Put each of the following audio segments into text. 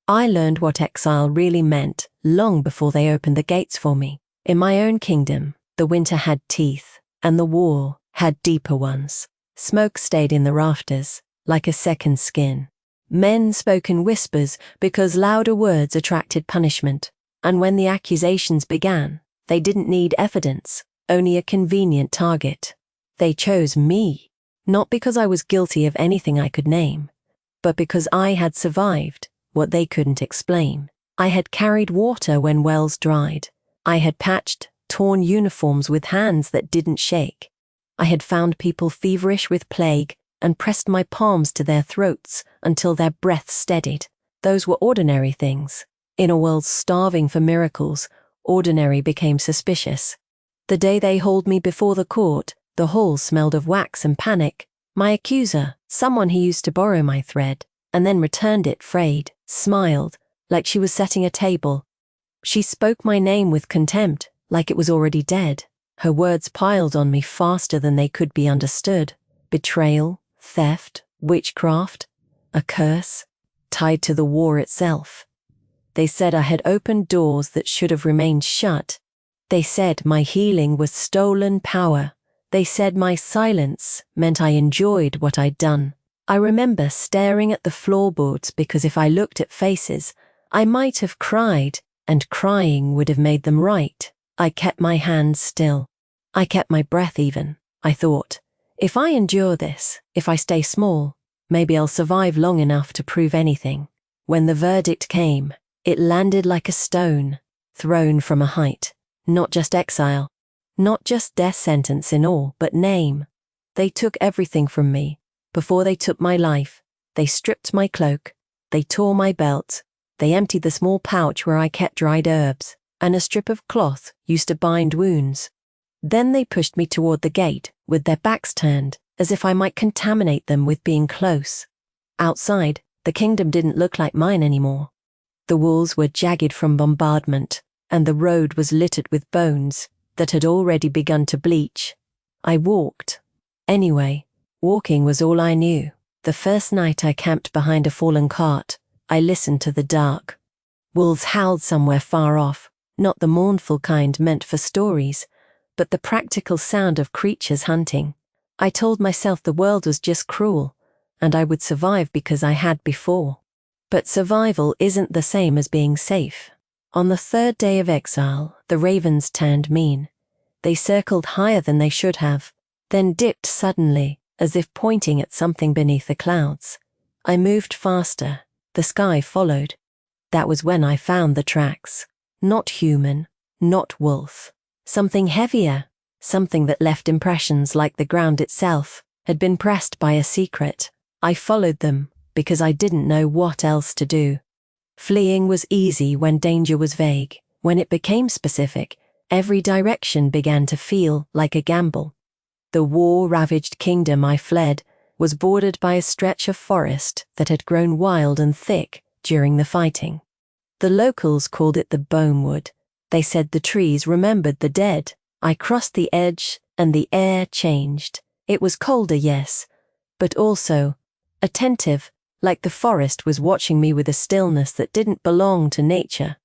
I learned what exile really meant long before they opened the gates for me. In my own kingdom, the winter had teeth, and the war had deeper ones. Smoke stayed in the rafters, like a second skin. Men spoke in whispers because louder words attracted punishment, and when the accusations began, they didn't need evidence, only a convenient target. They chose me, not because I was guilty of anything I could name, but because I had survived what they couldn't explain. I had carried water when wells dried. I had patched torn uniforms with hands that didn't shake. I had found people feverish with plague and pressed my palms to their throats until their breath steadied. Those were ordinary things. In a world starving for miracles, ordinary became suspicious. The day they hauled me before the court, the hall smelled of wax and panic. My accuser, someone who used to borrow my thread, and then returned it frayed, smiled, like she was setting a table. She spoke my name with contempt, like it was already dead. Her words piled on me faster than they could be understood. Betrayal, theft, witchcraft, a curse, tied to the war itself. They said I had opened doors that should have remained shut. They said my healing was stolen power. They said my silence meant I enjoyed what I'd done. I remember staring at the floorboards because if I looked at faces, I might have cried, and crying would have made them right. I kept my hands still. I kept my breath even. I thought, if I endure this, if I stay small, maybe I'll survive long enough to prove anything. When the verdict came, it landed like a stone, thrown from a height. Not just exile, not just death sentence in all, but name. They took everything from me. Before they took my life, they stripped my cloak, they tore my belt, they emptied the small pouch where I kept dried herbs, and a strip of cloth used to bind wounds. Then they pushed me toward the gate, with their backs turned, as if I might contaminate them with being close. Outside, the kingdom didn't look like mine anymore. The walls were jagged from bombardment, and the road was littered with bones that had already begun to bleach. I walked. Anyway, walking was all I knew. The first night I camped behind a fallen cart, I listened to the dark. Wolves howled somewhere far off, not the mournful kind meant for stories, but the practical sound of creatures hunting. I told myself the world was just cruel, and I would survive because I had before. But survival isn't the same as being safe. On the third day of exile, the ravens turned mean. They circled higher than they should have, then dipped suddenly, as if pointing at something beneath the clouds. I moved faster. The sky followed. That was when I found the tracks. Not human, not wolf. Something heavier, something that left impressions like the ground itself, had been pressed by a secret. I followed them because I didn't know what else to do. Fleeing was easy when danger was vague. When it became specific, every direction began to feel like a gamble. The war-ravaged kingdom I fled was bordered by a stretch of forest that had grown wild and thick during the fighting. The locals called it the bonewood. They said the trees remembered the dead. I crossed the edge and the air changed. It was colder, yes, but also attentive, like the forest was watching me with a stillness that didn't belong to nature.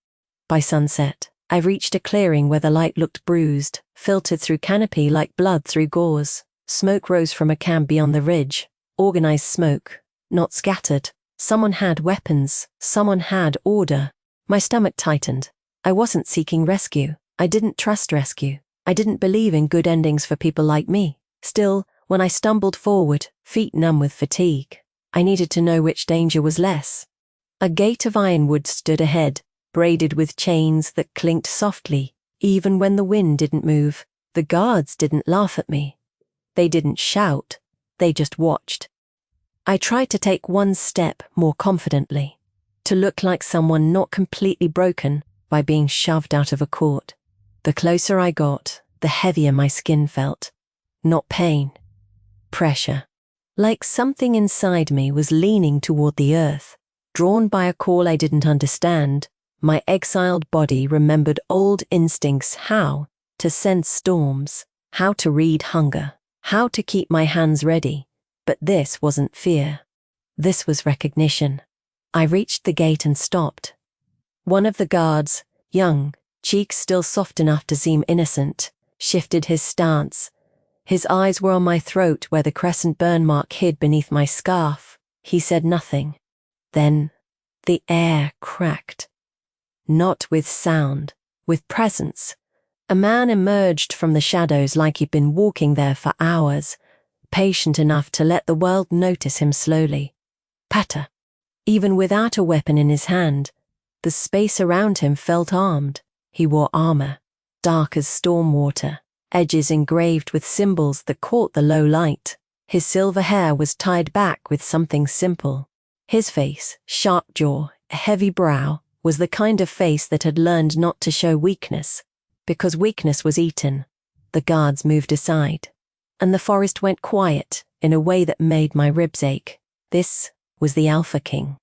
By sunset, I reached a clearing where the light looked bruised, filtered through canopy like blood through gauze. Smoke rose from a camp beyond the ridge. Organized smoke, not scattered. Someone had weapons. Someone had order. My stomach tightened. I wasn't seeking rescue. I didn't trust rescue. I didn't believe in good endings for people like me. Still, when I stumbled forward, feet numb with fatigue, I needed to know which danger was less. A gate of ironwood stood ahead, braided with chains that clinked softly, even when the wind didn't move. The guards didn't laugh at me. They didn't shout. They just watched. I tried to take one step more confidently, to look like someone not completely broken by being shoved out of a court. The closer I got, the heavier my skin felt. Not pain. Pressure. Like something inside me was leaning toward the earth. Drawn by a call I didn't understand, my exiled body remembered old instincts: how to sense storms, how to read hunger, how to keep my hands ready. But this wasn't fear. This was recognition. I reached the gate and stopped. One of the guards, young, cheeks still soft enough to seem innocent, shifted his stance. His eyes were on my throat where the crescent burn mark hid beneath my scarf. He said nothing. Then the air cracked. Not with sound, with presence. A man emerged from the shadows like he'd been walking there for hours, patient enough to let the world notice him slowly. Patter. Even without a weapon in his hand, the space around him felt armed. He wore armor, dark as storm water, edges engraved with symbols that caught the low light. His silver hair was tied back with something simple. His face, sharp jaw, heavy brow, was the kind of face that had learned not to show weakness. Because weakness was eaten, the guards moved aside, and the forest went quiet in a way that made my ribs ache. This was the Alpha King.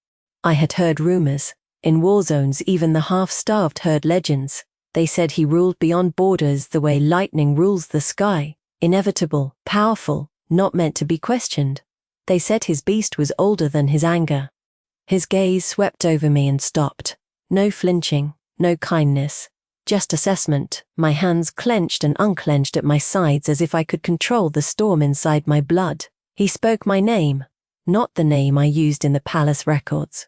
I had heard rumors. In war zones, even the half-starved heard legends. They said he ruled beyond borders the way lightning rules the sky, inevitable, powerful, not meant to be questioned. They said his beast was older than his anger. His gaze swept over me and stopped. No flinching, no kindness, just assessment. My hands clenched and unclenched at my sides as if I could control the storm inside my blood. He spoke my name, not the name I used in the palace records.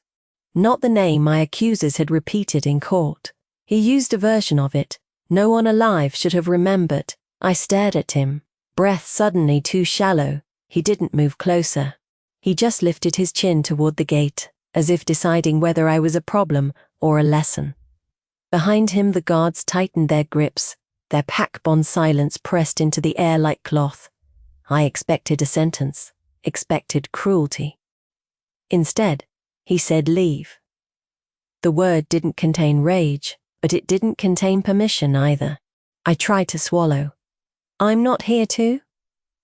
Not the name my accusers had repeated in court. He used a version of it. No one alive should have remembered. I stared at him, breath suddenly too shallow. He didn't move closer. He just lifted his chin toward the gate, as if deciding whether I was a problem or a lesson. Behind him the guards tightened their grips, their pack-bond silence pressed into the air like cloth. I expected a sentence, expected cruelty. Instead, he said leave. The word didn't contain rage, but it didn't contain permission either. I tried to swallow. I'm not here to?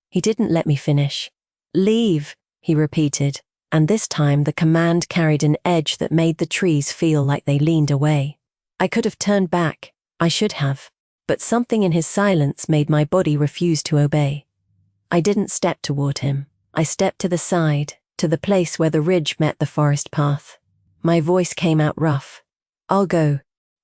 He didn't let me finish. Leave, he repeated, and this time the command carried an edge that made the trees feel like they leaned away. I could have turned back, I should have, but something in his silence made my body refuse to obey. I didn't step toward him. I stepped to the side, to the place where the ridge met the forest path. My voice came out rough. I'll go.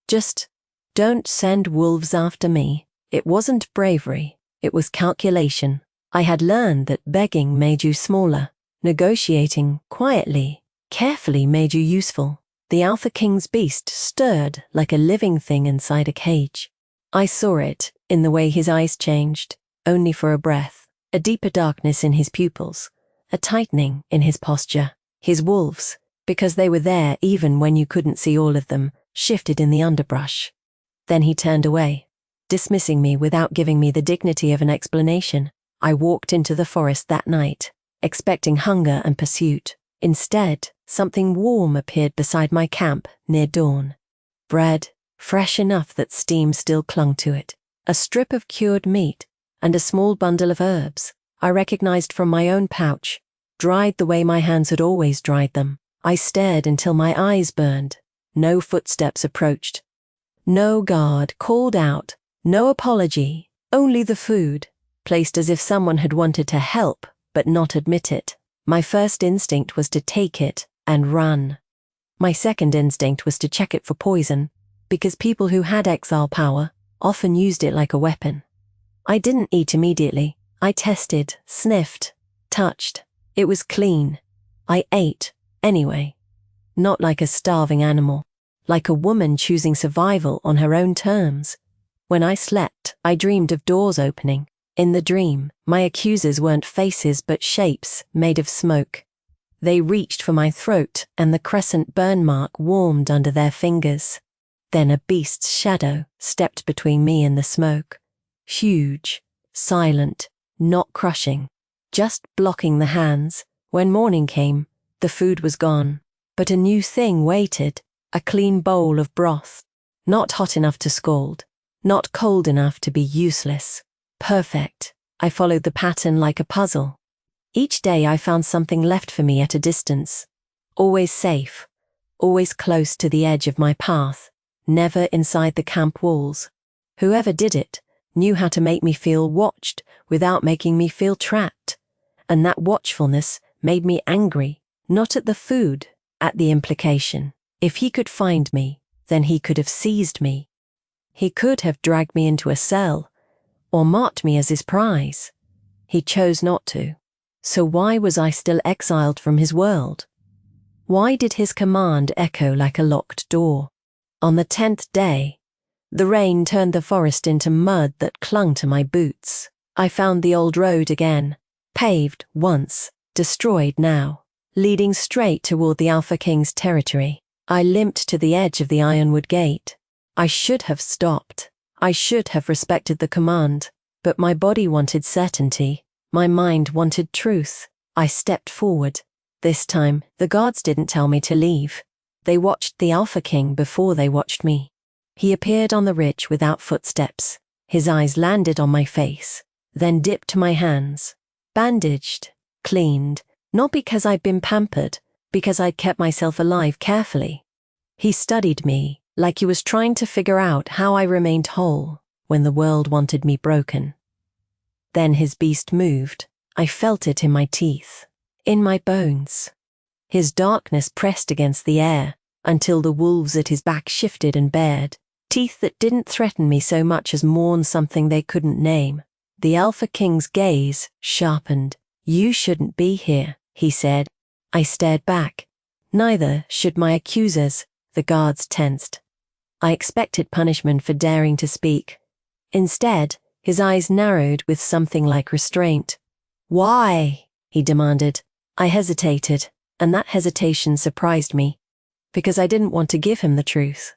Just don't send wolves after me. It wasn't bravery, it was calculation. I had learned that begging made you smaller. Negotiating quietly, carefully made you useful. The Alpha King's beast stirred like a living thing inside a cage. I saw it in the way his eyes changed, only for a breath, a deeper darkness in his pupils, a tightening in his posture. His wolves, because they were there even when you couldn't see all of them, shifted in the underbrush. Then he turned away, dismissing me without giving me the dignity of an explanation. I walked into the forest that night, expecting hunger and pursuit. Instead, something warm appeared beside my camp near dawn. Bread, fresh enough that steam still clung to it, a strip of cured meat, and a small bundle of herbs I recognized from my own pouch, dried the way my hands had always dried them. I stared until my eyes burned. No footsteps approached. No guard called out, no apology, only the food, placed as if someone had wanted to help but not admit it. My first instinct was to take it and run. My second instinct was to check it for poison, because people who had exile power often used it like a weapon. I didn't eat immediately. I tested, sniffed, touched. It was clean. I ate, anyway. Not like a starving animal, like a woman choosing survival on her own terms. When I slept, I dreamed of doors opening. In the dream, my accusers weren't faces but shapes made of smoke. They reached for my throat and the crescent burn mark warmed under their fingers. Then a beast's shadow stepped between me and the smoke. Huge, silent, not crushing, just blocking the hands. When morning came, the food was gone, but a new thing waited, a clean bowl of broth. Not hot enough to scald, not cold enough to be useless. Perfect. I followed the pattern like a puzzle. Each day I found something left for me at a distance. Always safe, always close to the edge of my path, never inside the camp walls. Whoever did it knew how to make me feel watched without making me feel trapped. And that watchfulness made me angry, not at the food, at the implication. If he could find me, then he could have seized me. He could have dragged me into a cell, or marked me as his prize. He chose not to. So why was I still exiled from his world? Why did his command echo like a locked door? On the 10th day, the rain turned the forest into mud that clung to my boots. I found the old road again, paved once, destroyed now, leading straight toward the Alpha King's territory. I limped to the edge of the ironwood gate. I should have stopped. I should have respected the command, but my body wanted certainty. My mind wanted truth. I stepped forward. This time, the guards didn't tell me to leave. They watched the Alpha King before they watched me. He appeared on the ridge without footsteps. His eyes landed on my face, then dipped to my hands. Bandaged, cleaned, not because I'd been pampered, because I'd kept myself alive carefully. He studied me, like he was trying to figure out how I remained whole when the world wanted me broken. Then his beast moved. I felt it in my teeth, in my bones. His darkness pressed against the air until the wolves at his back shifted and bared, teeth that didn't threaten me so much as mourn something they couldn't name. The Alpha King's gaze sharpened. "You shouldn't be here," he said. I stared back. Neither should my accusers. The guards tensed. I expected punishment for daring to speak. Instead, his eyes narrowed with something like restraint. "Why?" he demanded. I hesitated, and that hesitation surprised me, because I didn't want to give him the truth.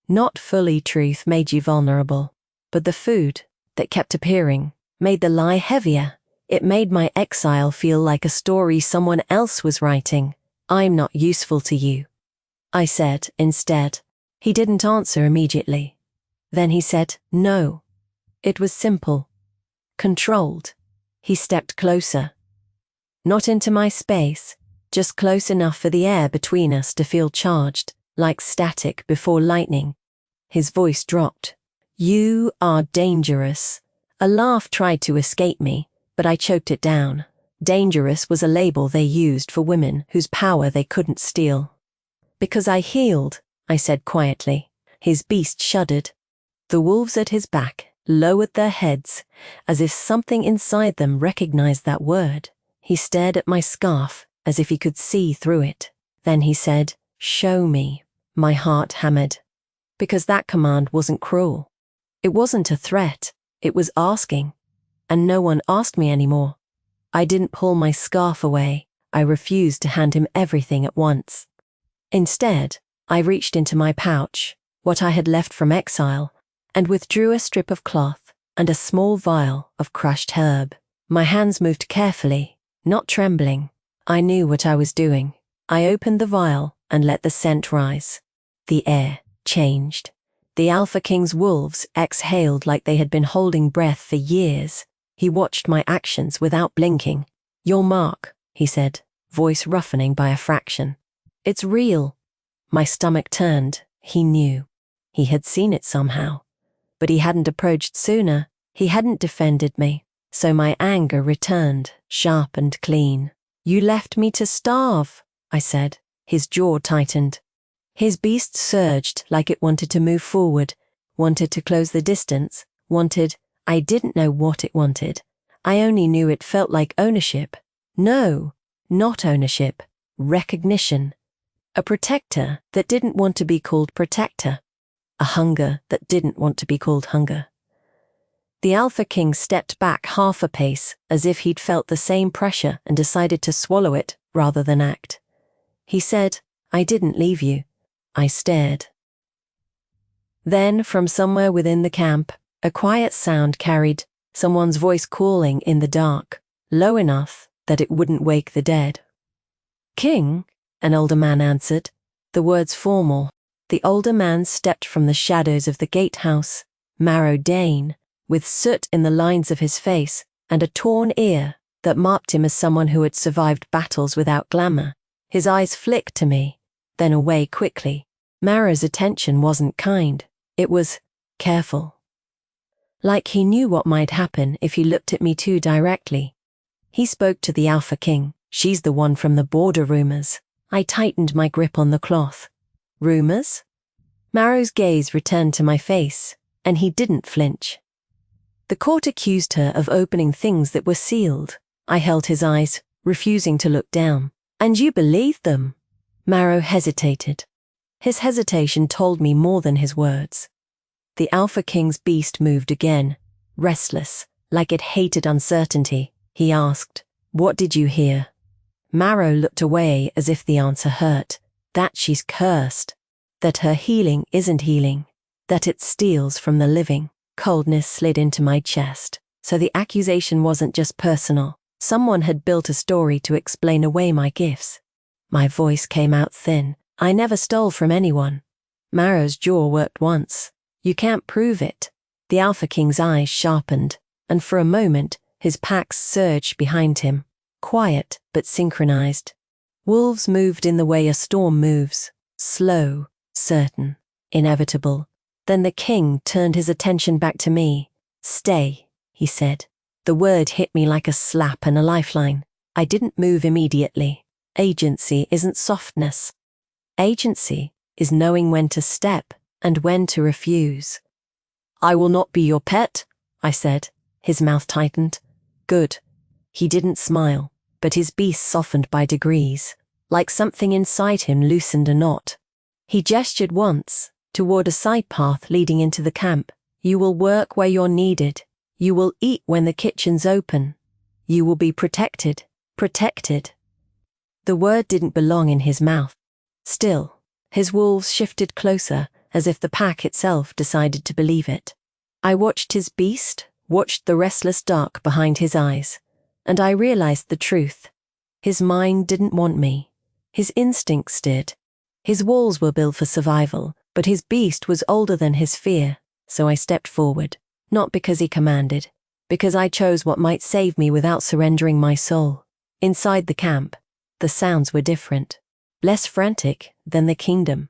Not fully truth made you vulnerable, but the food that kept appearing made the lie heavier. It made my exile feel like a story someone else was writing. "I'm not useful to you," I said instead. He didn't answer immediately. Then he said, "No." It was simple. Controlled. He stepped closer. Not into my space, just close enough for the air between us to feel charged, like static before lightning. His voice dropped. "You are dangerous." A laugh tried to escape me, but I choked it down. Dangerous was a label they used for women whose power they couldn't steal. "Because I healed," I said quietly. His beast shuddered. The wolves at his back lowered their heads, as if something inside them recognized that word. He stared at my scarf, as if he could see through it. Then he said, "Show me." My heart hammered. Because that command wasn't cruel. It wasn't a threat. It was asking. And no one asked me anymore. I didn't pull my scarf away. I refused to hand him everything at once. Instead, I reached into my pouch, what I had left from exile, and withdrew a strip of cloth and a small vial of crushed herb. My hands moved carefully, not trembling. I knew what I was doing. I opened the vial and let the scent rise. The air changed. The Alpha King's wolves exhaled like they had been holding breath for years. He watched my actions without blinking. "Your mark," he said, voice roughening by a fraction. "It's real." My stomach turned. He knew. He had seen it somehow. But he hadn't approached sooner. He hadn't defended me. So my anger returned, sharp and clean. "You left me to starve," I said. His jaw tightened. His beast surged like it wanted to move forward, wanted to close the distance, I didn't know what it wanted. I only knew it felt like ownership. No, not ownership. Recognition. A protector that didn't want to be called protector. A hunger that didn't want to be called hunger. The Alpha King stepped back half a pace, as if he'd felt the same pressure and decided to swallow it rather than act. He said, "I didn't leave you." I stared. Then, from somewhere within the camp, a quiet sound carried, someone's voice calling in the dark, low enough that it wouldn't wake the dead. "King," an older man answered, the words formal. The older man stepped from the shadows of the gatehouse, marrow-dane, with soot in the lines of his face and a torn ear that marked him as someone who had survived battles without glamour. His eyes flicked to me, then away quickly. Marrow's attention wasn't kind. It was careful. Like he knew what might happen if he looked at me too directly. He spoke to the Alpha King. "She's the one from the border rumors." I tightened my grip on the cloth. Rumors? Marrow's gaze returned to my face, and he didn't flinch. The court accused her of opening things that were sealed. I held his eyes, refusing to look down. And you believed them? Marrow hesitated. His hesitation told me more than his words. The Alpha King's beast moved again, restless, like it hated uncertainty. He asked, "What did you hear?" Marrow looked away as if the answer hurt. That she's cursed. That her healing isn't healing. That it steals from the living. Coldness slid into my chest. So the accusation wasn't just personal. Someone had built a story to explain away my gifts. My voice came out thin. I never stole from anyone. Marrow's jaw worked once. You can't prove it. The Alpha King's eyes sharpened, and for a moment, his packs surged behind him, quiet but synchronized. Wolves moved in the way a storm moves, slow, certain, inevitable. Then the king turned his attention back to me. "Stay," he said. The word hit me like a slap and a lifeline. I didn't move immediately. Agency isn't softness. Agency is knowing when to step and when to refuse. "I will not be your pet," I said. His mouth tightened. Good. He didn't smile, but his beast softened by degrees, like something inside him loosened a knot. He gestured once, toward a side path leading into the camp. "You will work where you're needed. You will eat when the kitchen's open. You will be protected. Protected." The word didn't belong in his mouth. Still, his wolves shifted closer, as if the pack itself decided to believe it. I watched his beast, watched the restless dark behind his eyes, and I realized the truth. His mind didn't want me. His instincts did. His walls were built for survival, but his beast was older than his fear, so I stepped forward, not because he commanded, because I chose what might save me without surrendering my soul. Inside the camp, the sounds were different, less frantic than the kingdom,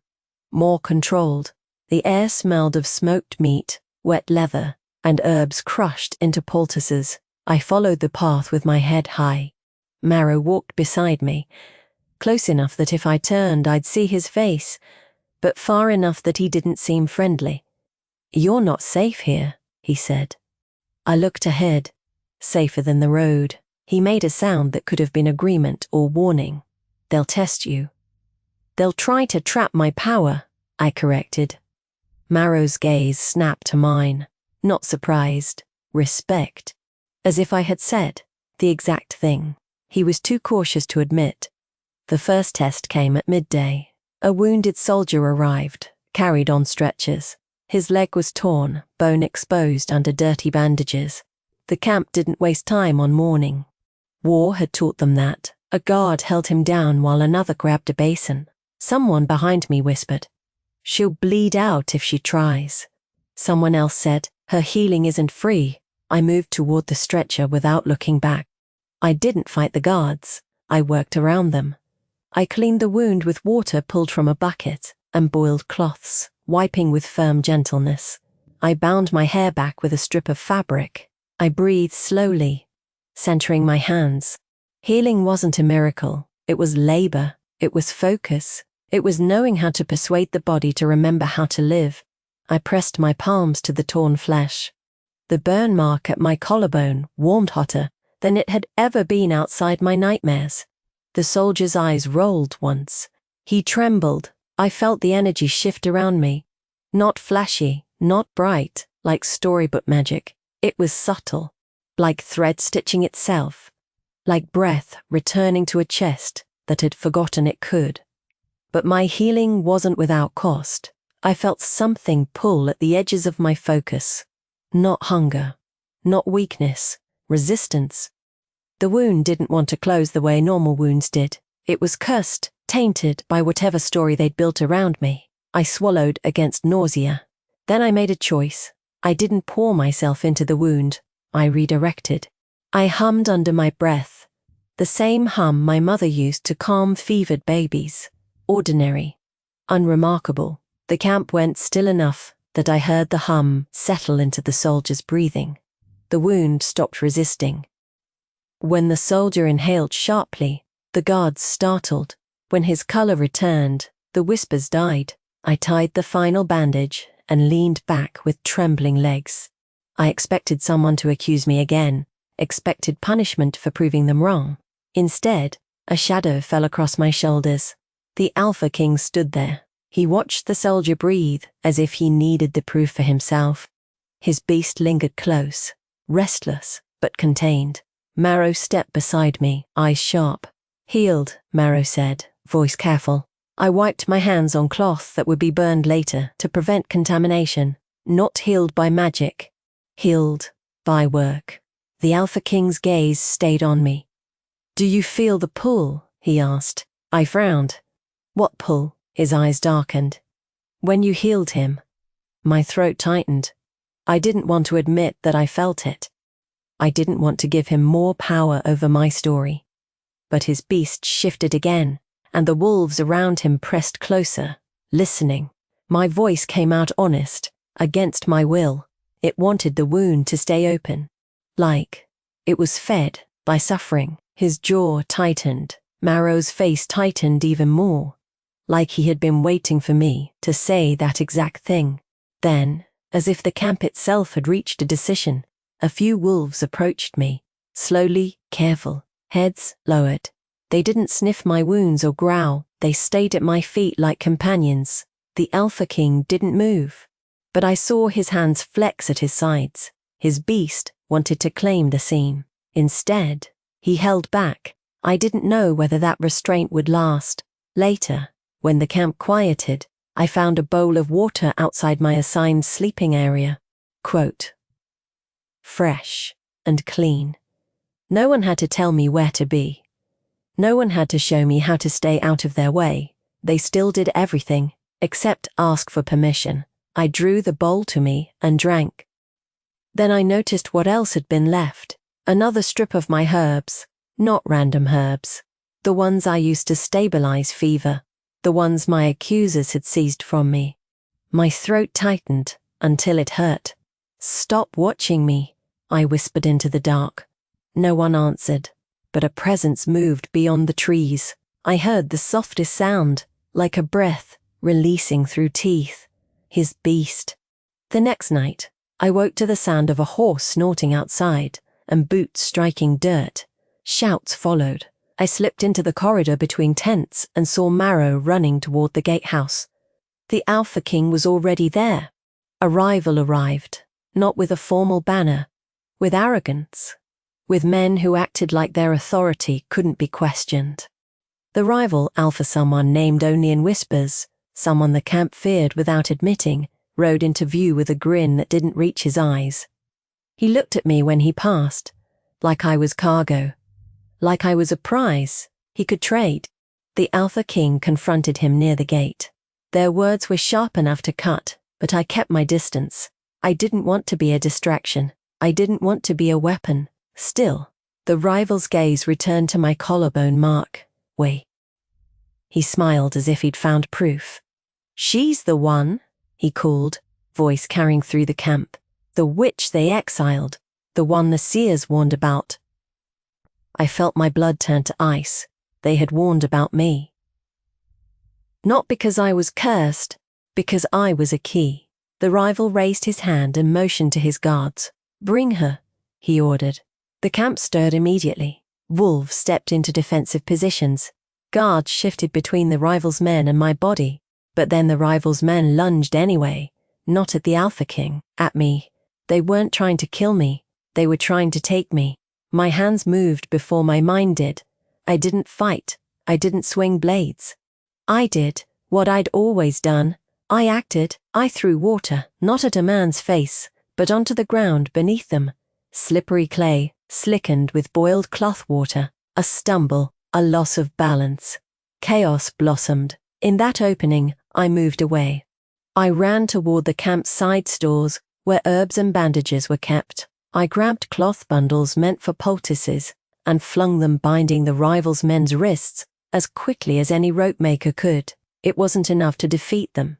more controlled. The air smelled of smoked meat, wet leather, and herbs crushed into poultices. I followed the path with my head high. Marrow walked beside me, close enough that if I turned I'd see his face, but far enough that he didn't seem friendly. "You're not safe here," he said. I looked ahead. Safer than the road. He made a sound that could have been agreement or warning. "They'll test you." "They'll try to trap my power," I corrected. Marrow's gaze snapped to mine. Not surprised. Respect. As if I had said the exact thing. He was too cautious to admit. The first test came at midday. A wounded soldier arrived, carried on stretchers. His leg was torn, bone exposed under dirty bandages. The camp didn't waste time on mourning. War had taught them that. A guard held him down while another grabbed a basin. Someone behind me whispered, "She'll bleed out if she tries." Someone else said, "Her healing isn't free." I moved toward the stretcher without looking back. I didn't fight the guards. I worked around them. I cleaned the wound with water pulled from a bucket and boiled cloths, wiping with firm gentleness. I bound my hair back with a strip of fabric. I breathed slowly, centering my hands. Healing wasn't a miracle. It was labor. It was focus. It was knowing how to persuade the body to remember how to live. I pressed my palms to the torn flesh. The burn mark at my collarbone warmed hotter than it had ever been outside my nightmares. The soldier's eyes rolled once. He trembled. I felt the energy shift around me. Not flashy, not bright, like storybook magic. It was subtle, like thread stitching itself, like breath returning to a chest that had forgotten it could. But my healing wasn't without cost. I felt something pull at the edges of my focus. Not hunger, not weakness, resistance. The wound didn't want to close the way normal wounds did. It was cursed, tainted by whatever story they'd built around me. I swallowed against nausea. Then I made a choice. I didn't pour myself into the wound. I redirected. I hummed under my breath. The same hum my mother used to calm fevered babies. Ordinary. Unremarkable. The camp went still enough that I heard the hum settle into the soldier's breathing. The wound stopped resisting. When the soldier inhaled sharply, the guards startled. When his color returned, the whispers died. I tied the final bandage and leaned back with trembling legs. I expected someone to accuse me again, expected punishment for proving them wrong. Instead, a shadow fell across my shoulders. The Alpha King stood there. He watched the soldier breathe as if he needed the proof for himself. His beast lingered close, restless but contained. Marrow stepped beside me, eyes sharp. "Healed," Marrow said, voice careful. I wiped my hands on cloth that would be burned later to prevent contamination. Not healed by magic, healed by work. The Alpha King's gaze stayed on me. "Do you feel the pull?" he asked. I frowned. "What pull?" His eyes darkened. "When you healed him." My throat tightened. I didn't want to admit that I felt it. I didn't want to give him more power over my story. But his beast shifted again, and the wolves around him pressed closer, listening. My voice came out honest, against my will. It wanted the wound to stay open. Like it was fed by suffering. His jaw tightened. Marrow's face tightened even more. Like he had been waiting for me to say that exact thing. Then, as if the camp itself had reached a decision, a few wolves approached me, slowly, careful, heads lowered. They didn't sniff my wounds or growl, they stayed at my feet like companions. The Alpha King didn't move. But I saw his hands flex at his sides. His beast wanted to claim the scene. Instead, he held back. I didn't know whether that restraint would last. Later, when the camp quieted, I found a bowl of water outside my assigned sleeping area. Quote, "Fresh and clean." No one had to tell me where to be. No one had to show me how to stay out of their way. They still did everything, except ask for permission. I drew the bowl to me and drank. Then I noticed what else had been left. Another strip of my herbs. Not random herbs. The ones I used to stabilize fever. The ones my accusers had seized from me. My throat tightened until it hurt. "Stop watching me," I whispered into the dark. No one answered, but a presence moved beyond the trees. I heard the softest sound, like a breath releasing through teeth. His beast. The next night, I woke to the sound of a horse snorting outside and boots striking dirt. Shouts followed. I slipped into the corridor between tents and saw Marrow running toward the gatehouse. The Alpha King was already there. A rival arrived, not with a formal banner, with arrogance, with men who acted like their authority couldn't be questioned. The rival Alpha someone named only in whispers, someone the camp feared without admitting, rode into view with a grin that didn't reach his eyes. He looked at me when he passed, like I was cargo, like I was a prize he could trade. The Alpha King confronted him near the gate. Their words were sharp enough to cut, but I kept my distance. I didn't want to be a distraction. I didn't want to be a weapon. Still, the rival's gaze returned to my collarbone mark. "Wait." He smiled as if he'd found proof. "She's the one," he called, voice carrying through the camp. "The witch they exiled, the one the Seers warned about." I felt my blood turn to ice. They had warned about me. Not because I was cursed, because I was a key. The rival raised his hand and motioned to his guards. "Bring her," he ordered. The camp stirred immediately. Wolves stepped into defensive positions. Guards shifted between the rival's men and my body. But then the rival's men lunged anyway, not at the Alpha King, at me. They weren't trying to kill me. They were trying to take me. My hands moved before my mind did. I didn't fight. I didn't swing blades. I did what I'd always done. I acted. I threw water, not at a man's face, but onto the ground beneath them. Slippery clay, slickened with boiled cloth water. A stumble, a loss of balance. Chaos blossomed. In that opening, I moved away. I ran toward the camp's side stores where herbs and bandages were kept. I grabbed cloth bundles meant for poultices and flung them binding the rival's men's wrists as quickly as any rope maker could. It wasn't enough to defeat them.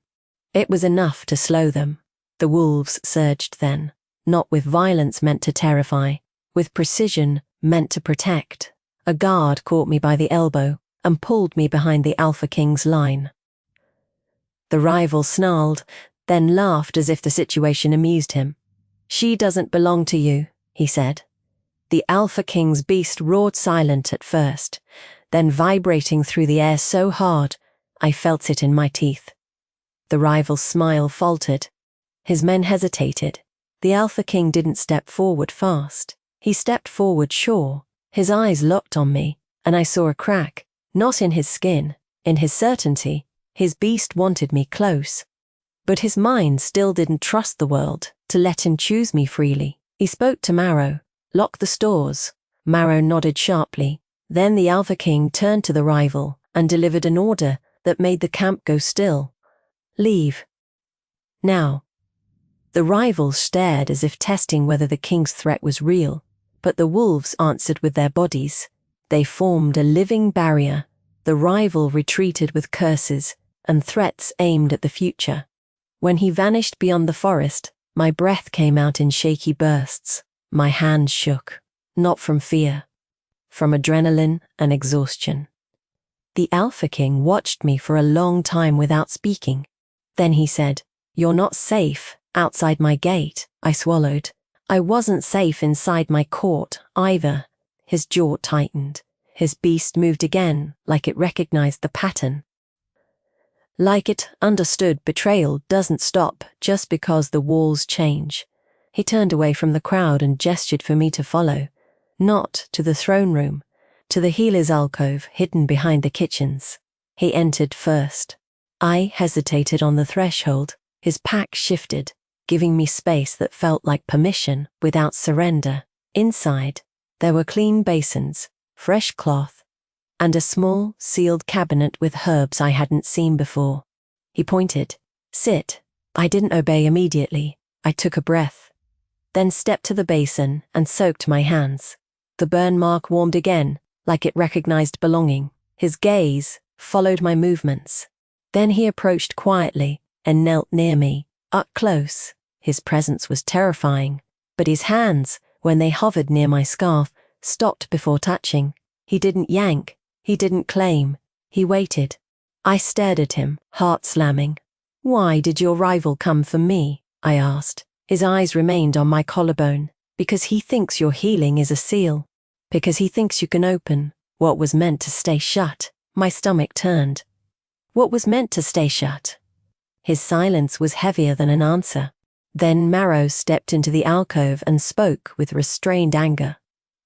It was enough to slow them. The wolves surged then, not with violence meant to terrify, with precision meant to protect. A guard caught me by the elbow. and pulled me behind the Alpha King's line. The rival snarled, then laughed as if the situation amused him. "She doesn't belong to you," he said. The Alpha King's beast roared silent at first, then vibrating through the air so hard, I felt it in my teeth. The rival's smile faltered. His men hesitated. The Alpha King didn't step forward fast. He stepped forward sure. His eyes locked on me, and I saw a crack, not in his skin, in his certainty. His beast wanted me close. But his mind still didn't trust the world to let him choose me freely. He spoke to Marrow. "Lock the stores." Marrow nodded sharply. Then the Alpha King turned to the rival and delivered an order that made the camp go still. "Leave. Now." The rivals stared as if testing whether the king's threat was real, but the wolves answered with their bodies. They formed a living barrier. The rival retreated with curses and threats aimed at the future. When he vanished beyond the forest, my breath came out in shaky bursts. My hands shook, not from fear, from adrenaline and exhaustion. The Alpha King watched me for a long time without speaking. Then he said, "You're not safe outside my gate." I swallowed. I wasn't safe inside my court either. His jaw tightened. His beast moved again, like it recognized the pattern. Like it understood betrayal doesn't stop just because the walls change. He turned away from the crowd and gestured for me to follow. Not to the throne room, to the healer's alcove hidden behind the kitchens. He entered first. I hesitated on the threshold. His pack shifted, giving me space that felt like permission without surrender. Inside, there were clean basins, fresh cloth, and a small, sealed cabinet with herbs I hadn't seen before. He pointed. "Sit." I didn't obey immediately. I took a breath, then stepped to the basin and soaked my hands. The burn mark warmed again, like it recognized belonging. His gaze followed my movements. Then he approached quietly and knelt near me, up close. His presence was terrifying, but his hands, when they hovered near my scarf, stopped before touching. He didn't yank. He didn't claim. He waited. I stared at him, heart slamming. "Why did your rival come for me?" I asked. His eyes remained on my collarbone. "Because he thinks your healing is a seal. Because he thinks you can open what was meant to stay shut." My stomach turned. What was meant to stay shut? His silence was heavier than an answer. Then Marrow stepped into the alcove and spoke with restrained anger.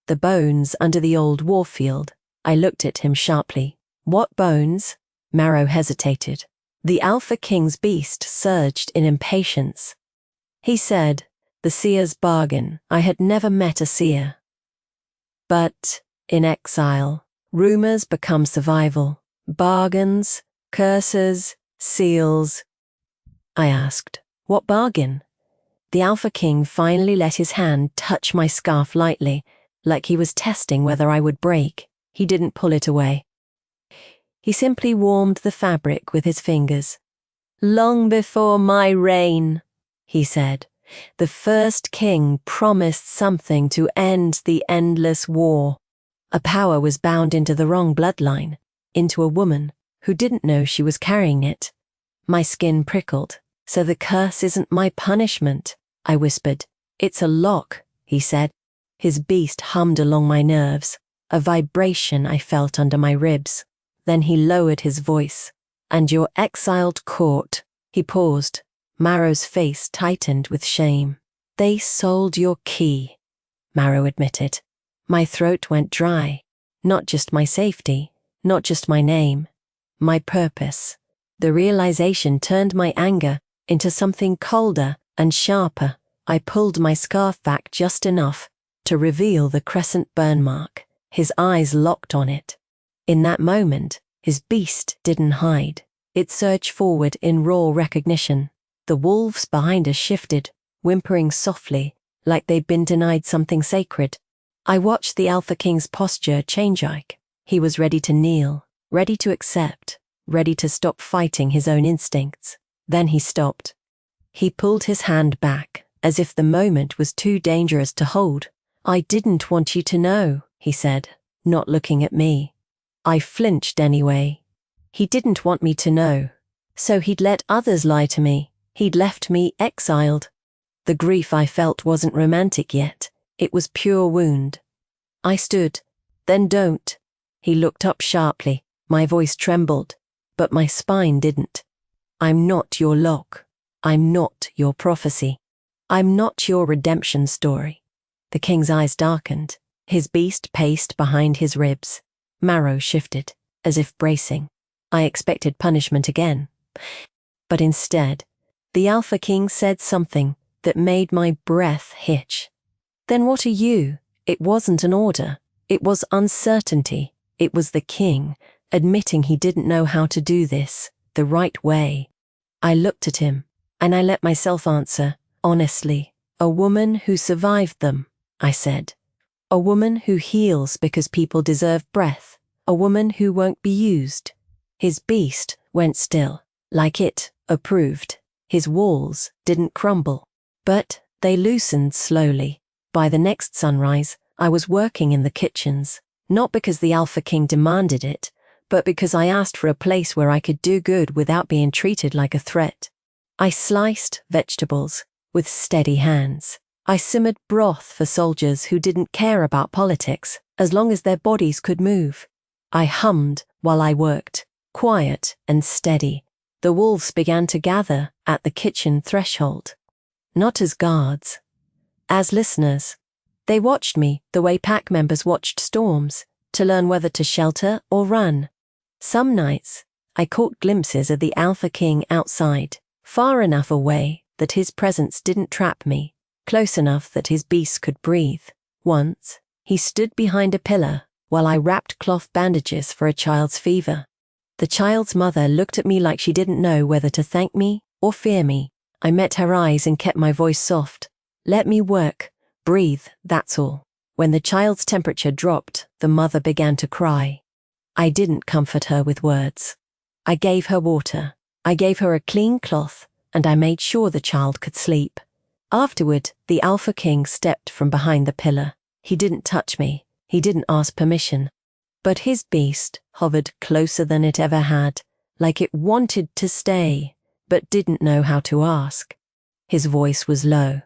"The bones under the old war field." I looked at him sharply. "What bones?" Marrow hesitated. The Alpha King's beast surged in impatience. He said, "The Seer's bargain." I had never met a Seer. But in exile, rumors become survival. Bargains, curses, seals. I asked, "What bargain?" The Alpha King finally let his hand touch my scarf lightly, like he was testing whether I would break. He didn't pull it away. He simply warmed the fabric with his fingers. "Long before my reign," he said, "the first king promised something to end the endless war." A power was bound into the wrong bloodline, into a woman who didn't know she was carrying it. My skin prickled. "So the curse isn't my punishment," I whispered. "It's a lock," he said. His beast hummed along my nerves, a vibration I felt under my ribs. Then he lowered his voice. "And your exiled court." He paused. Marrow's face tightened with shame. "They sold your key," Marrow admitted. My throat went dry. Not just my safety, not just my name, my purpose. The realization turned my anger into something colder and sharper. I pulled my scarf back just enough to reveal the crescent burn mark. His eyes locked on it. In that moment, his beast didn't hide. It surged forward in raw recognition. The wolves behind us shifted, whimpering softly, like they'd been denied something sacred. I watched the Alpha King's posture change. He was ready to kneel, ready to accept, ready to stop fighting his own instincts. Then he stopped. He pulled his hand back, as if the moment was too dangerous to hold. "I didn't want you to know," he said, not looking at me. I flinched anyway. He didn't want me to know. So he'd let others lie to me. He'd left me exiled. The grief I felt wasn't romantic yet. It was pure wound. I stood. Then don't. He looked up sharply. My voice trembled, but my spine didn't. I'm not your lock. I'm not your prophecy. I'm not your redemption story. The king's eyes darkened. His beast paced behind his ribs. Marrow shifted, as if bracing. I expected punishment again. But instead, the Alpha King said something that made my breath hitch. Then what are you? It wasn't an order. It was uncertainty. It was the king, admitting he didn't know how to do this the right way. I looked at him, and I let myself answer, honestly. A woman who survived them, I said. A woman who heals because people deserve breath. A woman who won't be used. His beast went still, like it approved. His walls didn't crumble, but they loosened slowly. By the next sunrise, I was working in the kitchens, not because the Alpha King demanded it, but because I asked for a place where I could do good without being treated like a threat. I sliced vegetables with steady hands. I simmered broth for soldiers who didn't care about politics, as long as their bodies could move. I hummed while I worked, quiet and steady. The wolves began to gather at the kitchen threshold. Not as guards, as listeners. They watched me the way pack members watched storms, to learn whether to shelter or run. Some nights, I caught glimpses of the Alpha King outside, far enough away that his presence didn't trap me, close enough that his beast could breathe. Once, he stood behind a pillar while I wrapped cloth bandages for a child's fever. The child's mother looked at me like she didn't know whether to thank me or fear me. I met her eyes and kept my voice soft. Let me work, breathe, that's all. When the child's temperature dropped, the mother began to cry. I didn't comfort her with words. I gave her water. I gave her a clean cloth, and I made sure the child could sleep. Afterward, the Alpha King stepped from behind the pillar. He didn't touch me. He didn't ask permission. But his beast hovered closer than it ever had, like it wanted to stay, but didn't know how to ask. His voice was low.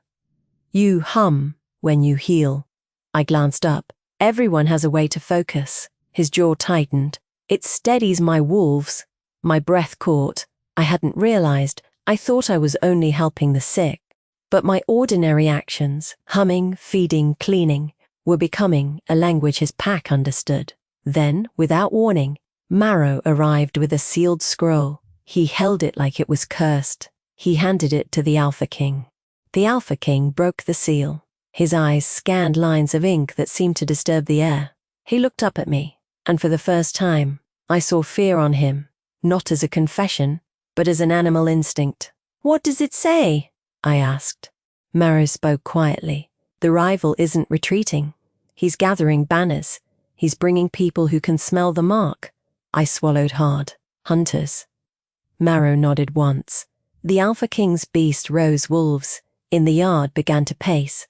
You hum when you heal. I glanced up. Everyone has a way to focus. His jaw tightened. It steadies my wolves. My breath caught. I hadn't realized. I thought I was only helping the sick. But my ordinary actions, humming, feeding, cleaning, were becoming a language his pack understood. Then, without warning, Marrow arrived with a sealed scroll. He held it like it was cursed. He handed it to the Alpha King. The Alpha King broke the seal. His eyes scanned lines of ink that seemed to disturb the air. He looked up at me, and for the first time, I saw fear on him, not as a confession, but as an animal instinct. What does it say? I asked. Marrow spoke quietly. The rival isn't retreating. He's gathering banners. He's bringing people who can smell the mark. I swallowed hard. Hunters. Marrow nodded once. The Alpha King's beast rose wolves. In the yard began to pace.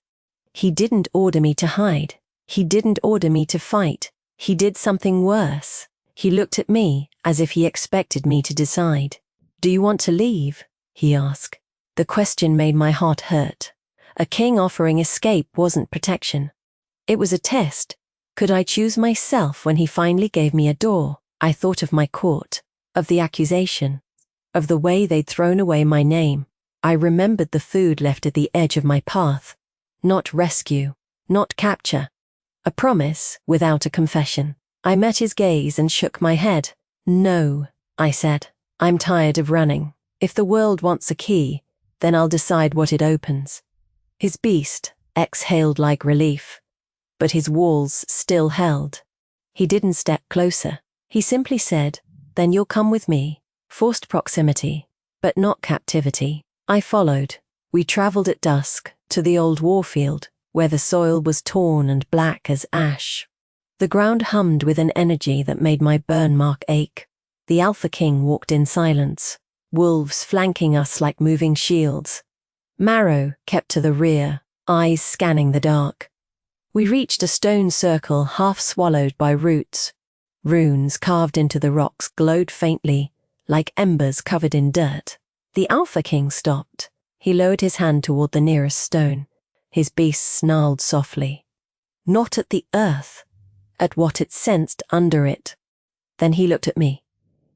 He didn't order me to hide. He didn't order me to fight. He did something worse. He looked at me as if he expected me to decide. Do you want to leave? He asked. The question made my heart hurt. A king offering escape wasn't protection. It was a test. Could I choose myself when he finally gave me a door? I thought of my court, of the accusation, of the way they'd thrown away my name. I remembered the food left at the edge of my path. Not rescue, not capture. A promise without a confession. I met his gaze and shook my head. No, I said. I'm tired of running. If the world wants a key, then I'll decide what it opens. His beast exhaled like relief, but his walls still held. He didn't step closer. He simply said, then you'll come with me. Forced proximity, but not captivity. I followed. We traveled at dusk to the old warfield, where the soil was torn and black as ash. The ground hummed with an energy that made my burn mark ache. The Alpha King walked in silence, wolves flanking us like moving shields. Marrow kept to the rear, eyes scanning the dark. We reached a stone circle half swallowed by roots. Runes carved into the rocks glowed faintly, like embers covered in dirt. The Alpha King stopped. He lowered his hand toward the nearest stone. His beast snarled softly. Not at the earth, at what it sensed under it. Then he looked at me.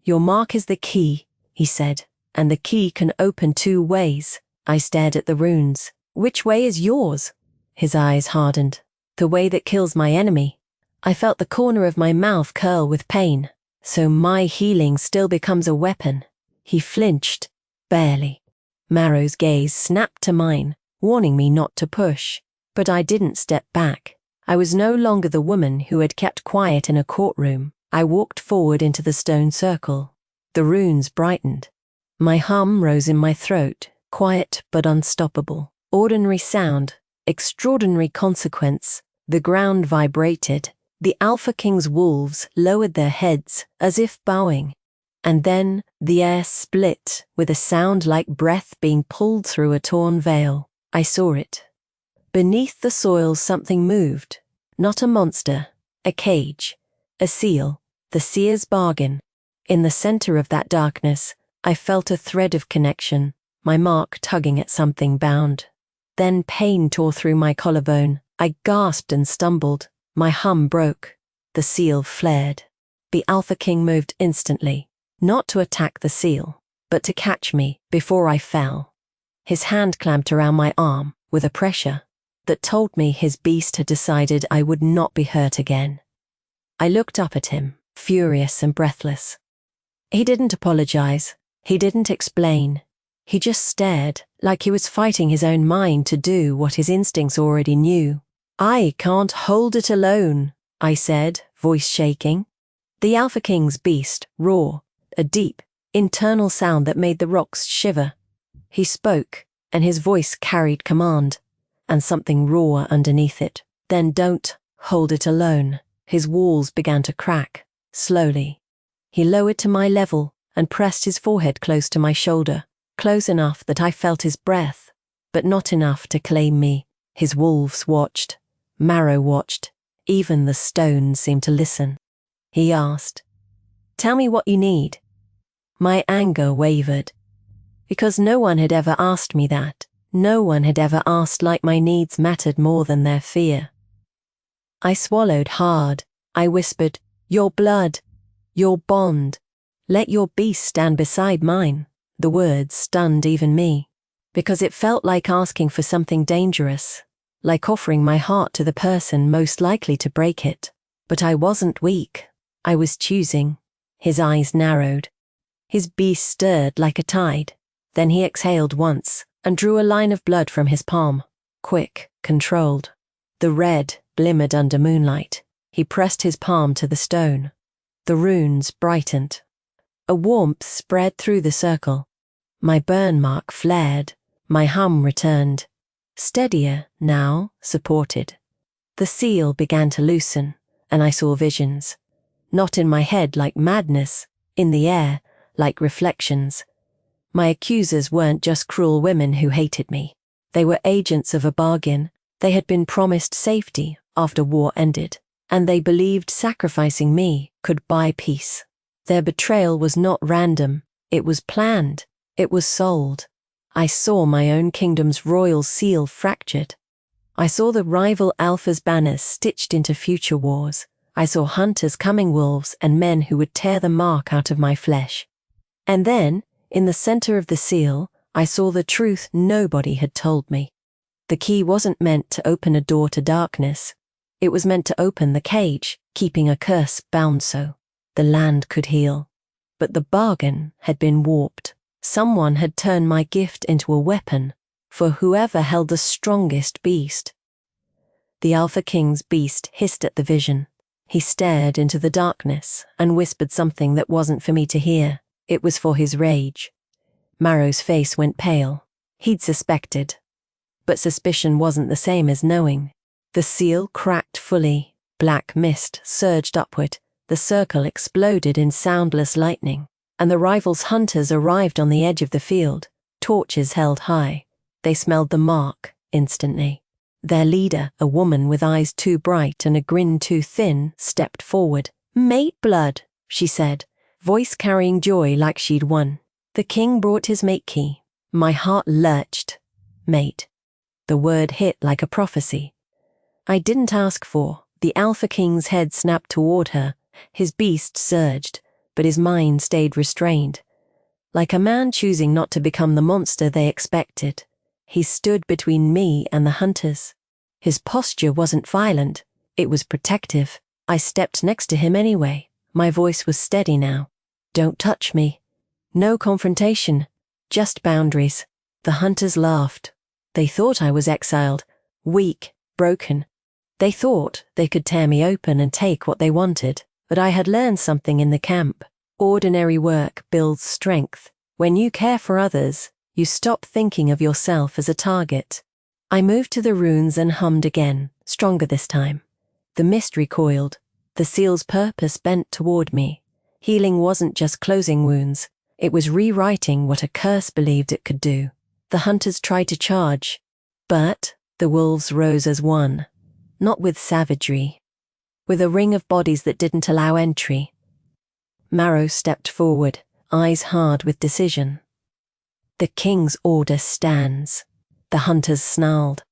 Your mark is the key, he said, and the key can open 2 ways. I stared at the runes. Which way is yours? His eyes hardened. The way that kills my enemy. I felt the corner of my mouth curl with pain. So my healing still becomes a weapon. He flinched, barely. Marrow's gaze snapped to mine, warning me not to push. But I didn't step back. I was no longer the woman who had kept quiet in a courtroom. I walked forward into the stone circle. The runes brightened. My hum rose in my throat, quiet but unstoppable. Ordinary sound, extraordinary consequence. The ground vibrated. The Alpha King's wolves lowered their heads, as if bowing. And then the air split, with a sound like breath being pulled through a torn veil. I saw it. Beneath the soil something moved. Not a monster, a cage, a seal, the seer's bargain. In the center of that darkness, I felt a thread of connection, my mark tugging at something bound. Then pain tore through my collarbone. I gasped and stumbled. My hum broke. The seal flared. The Alpha King moved instantly, not to attack the seal, but to catch me before I fell. His hand clamped around my arm with a pressure that told me his beast had decided I would not be hurt again. I looked up at him, furious and breathless. He didn't apologize. He didn't explain. He just stared, like he was fighting his own mind to do what his instincts already knew. I can't hold it alone, I said, voice shaking. The Alpha King's beast roared, a deep, internal sound that made the rocks shiver. He spoke, and his voice carried command, and something raw underneath it. Then don't hold it alone. His walls began to crack, slowly. He lowered to my level and pressed his forehead close to my shoulder, close enough that I felt his breath, but not enough to claim me. His wolves watched. Marrow watched. Even the stones seemed to listen. He asked, "Tell me what you need." My anger wavered. Because no one had ever asked me that. No one had ever asked like my needs mattered more than their fear. I swallowed hard. I whispered, "Your blood, your bond. Let your beast stand beside mine." The words stunned even me, because it felt like asking for something dangerous, like offering my heart to the person most likely to break it. But I wasn't weak. I was choosing. His eyes narrowed. His beast stirred like a tide. Then he exhaled once and drew a line of blood from his palm. Quick, controlled. The red glimmered under moonlight. He pressed his palm to the stone. The runes brightened. A warmth spread through the circle. My burn mark flared. My hum returned. Steadier now, supported. The seal began to loosen, and I saw visions. Not in my head like madness, in the air like reflections. My accusers weren't just cruel women who hated me. They were agents of a bargain. They had been promised safety after war ended, and they believed sacrificing me could buy peace. Their betrayal was not random. It was planned. It was sold. I saw my own kingdom's royal seal fractured. I saw the rival Alpha's banners stitched into future wars. I saw hunters coming wolves and men who would tear the mark out of my flesh. And then, in the center of the seal, I saw the truth nobody had told me. The key wasn't meant to open a door to darkness. It was meant to open the cage, keeping a curse bound so the land could heal. But the bargain had been warped. Someone had turned my gift into a weapon for whoever held the strongest beast. The Alpha King's beast hissed at the vision. He stared into the darkness and whispered something that wasn't for me to hear. It was for his rage. Marrow's face went pale. He'd suspected. But suspicion wasn't the same as knowing. The seal cracked fully. Black mist surged upward. The circle exploded in soundless lightning. And the rivals' hunters arrived on the edge of the field, torches held high. They smelled the mark instantly. Their leader, a woman with eyes too bright and a grin too thin, stepped forward, Mate blood, she said, voice carrying joy like she'd won. The king brought his mate key. My heart lurched. Mate. The word hit like a prophecy. I didn't ask for. The Alpha King's head snapped toward her. His beast surged, but his mind stayed restrained. Like a man choosing not to become the monster they expected, he stood between me and the hunters. His posture wasn't violent, it was protective. I stepped next to him anyway. My voice was steady now. Don't touch me. No confrontation, just boundaries. The hunters laughed. They thought I was exiled, weak, broken. They thought they could tear me open and take what they wanted, but I had learned something in the camp. Ordinary work builds strength. When you care for others, you stop thinking of yourself as a target. I moved to the runes and hummed again, stronger this time. The mist recoiled. The seal's purpose bent toward me. Healing wasn't just closing wounds. It was rewriting what a curse believed it could do. The hunters tried to charge, but the wolves rose as one. Not with savagery. With a ring of bodies that didn't allow entry. Marrow stepped forward, eyes hard with decision. The king's order stands. The hunters snarled.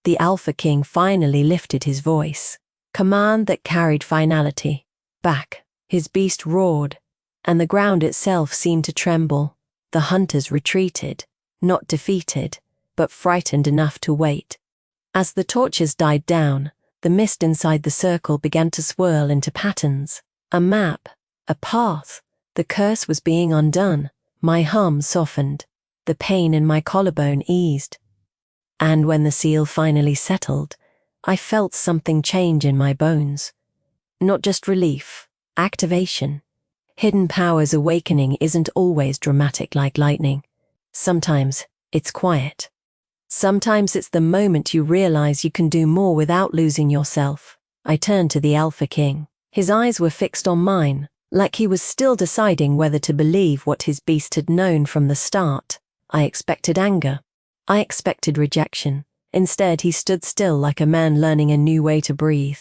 The Alpha King finally lifted his voice. Command that carried finality. Back, his beast roared, and the ground itself seemed to tremble. The hunters retreated, not defeated, but frightened enough to wait. As the torches died down, the mist inside the circle began to swirl into patterns. A map, a path. The curse was being undone. My hum softened. The pain in my collarbone eased. And when the seal finally settled, I felt something change in my bones. Not just relief, activation. Hidden powers awakening isn't always dramatic like lightning. Sometimes it's quiet. Sometimes it's the moment you realize you can do more without losing yourself. I turned to the Alpha King. His eyes were fixed on mine, like he was still deciding whether to believe what his beast had known from the start. I expected anger. I expected rejection. Instead, he stood still like a man learning a new way to breathe.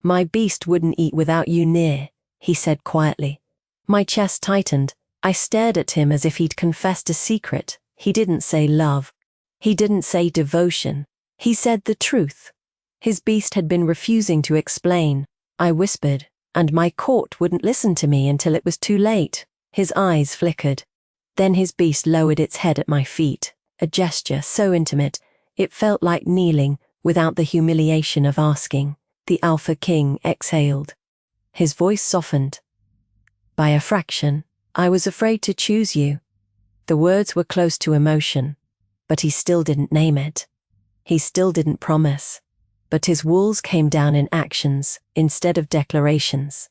My beast wouldn't eat without you near, he said quietly. My chest tightened. I stared at him as if he'd confessed a secret. He didn't say love. He didn't say devotion. He said the truth. His beast had been refusing to explain. I whispered, and my court wouldn't listen to me until it was too late. His eyes flickered. Then his beast lowered its head at my feet, a gesture so intimate, it felt like kneeling without the humiliation of asking. The Alpha King exhaled. His voice softened. By a fraction, I was afraid to choose you. The words were close to emotion, but he still didn't name it. He still didn't promise. But his walls came down in actions instead of declarations.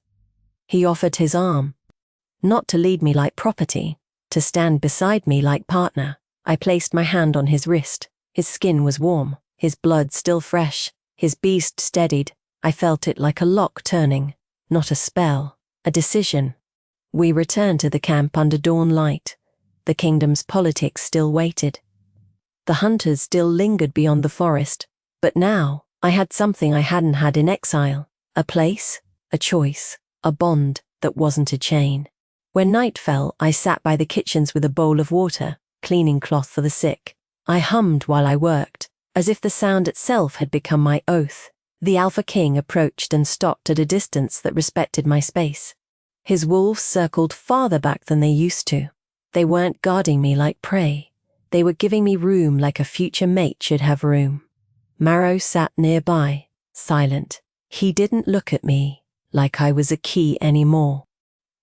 He offered his arm, not to lead me like property, to stand beside me like partner. I placed my hand on his wrist. His skin was warm, his blood still fresh, his beast steadied. I felt it like a lock turning, not a spell, a decision. We returned to the camp under dawn light. The kingdom's politics still waited. The hunters still lingered beyond the forest, but now I had something I hadn't had in exile, a place, a choice, a bond that wasn't a chain. When night fell, I sat by the kitchens with a bowl of water, cleaning cloth for the sick. I hummed while I worked, as if the sound itself had become my oath. The Alpha King approached and stopped at a distance that respected my space. His wolves circled farther back than they used to. They weren't guarding me like prey. They were giving me room like a future mate should have room. Marrow sat nearby, silent. He didn't look at me like I was a key anymore.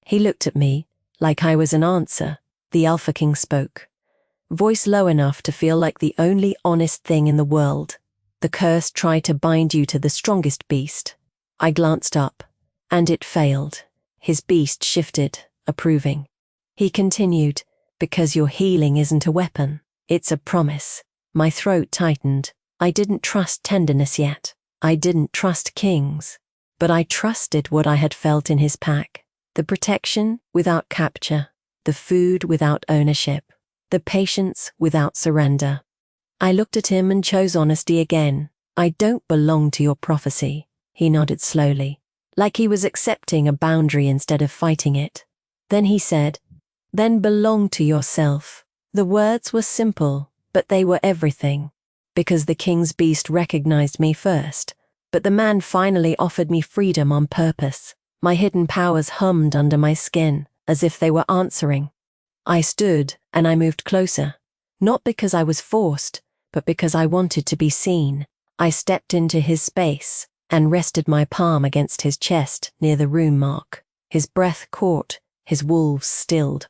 He looked at me like I was an answer. The Alpha King spoke. Voice low enough to feel like the only honest thing in the world. The curse tried to bind you to the strongest beast. I glanced up, and it failed. His beast shifted, approving. He continued, because your healing isn't a weapon, it's a promise. My throat tightened. I didn't trust tenderness yet. I didn't trust kings. But I trusted what I had felt in his pack. The protection without capture. The food without ownership. The patience without surrender. I looked at him and chose honesty again. I don't belong to your prophecy. He nodded slowly. like he was accepting a boundary instead of fighting it. Then he said, "Then belong to yourself." The words were simple, but they were everything. Because the king's beast recognized me first, but the man finally offered me freedom on purpose. My hidden powers hummed under my skin, as if they were answering. I stood, and I moved closer. Not because I was forced, but because I wanted to be seen. I stepped into his space, and rested my palm against his chest near the rune mark. His breath caught, his wolves stilled.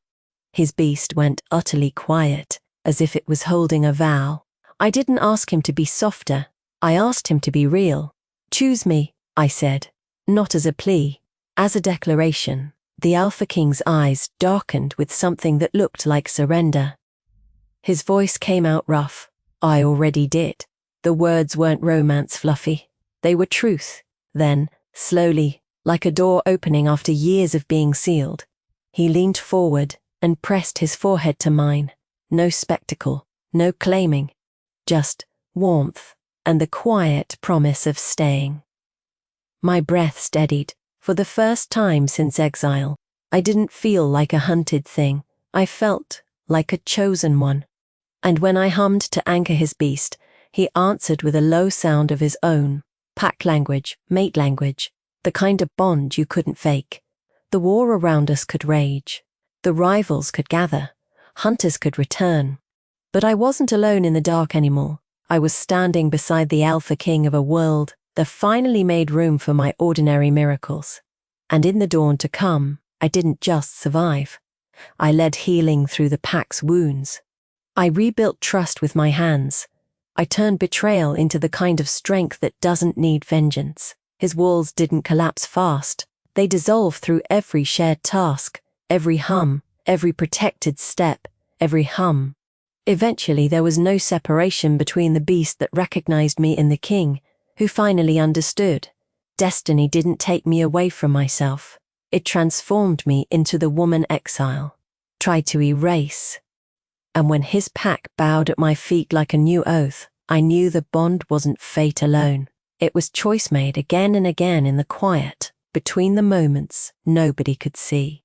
His beast went utterly quiet, as if it was holding a vow. I didn't ask him to be softer, I asked him to be real. "Choose me," I said, not as a plea, as a declaration. The Alpha King's eyes darkened with something that looked like surrender. His voice came out rough. "I already did." The words weren't romance fluffy, they were truth. Then, slowly, like a door opening after years of being sealed, he leaned forward and pressed his forehead to mine. No spectacle, no claiming. Just warmth and the quiet promise of staying. My breath steadied. For the first time since exile, I didn't feel like a hunted thing. I felt like a chosen one. And when I hummed to anchor his beast, he answered with a low sound of his own. Pack language, mate language, the kind of bond you couldn't fake. The war around us could rage. The rivals could gather. Hunters could return. But I wasn't alone in the dark anymore. I was standing beside the Alpha King of a world that finally made room for my ordinary miracles. And in the dawn to come, I didn't just survive. I led healing through the pack's wounds. I rebuilt trust with my hands. I turned betrayal into the kind of strength that doesn't need vengeance. His walls didn't collapse fast. They dissolved through every shared task, every hum, every protected step, every hum. Eventually there was no separation between the beast that recognized me and the king, who finally understood. Destiny didn't take me away from myself. It transformed me into the woman exile, tried to erase. And when his pack bowed at my feet like a new oath, I knew the bond wasn't fate alone. It was choice made again and again in the quiet, between the moments nobody could see.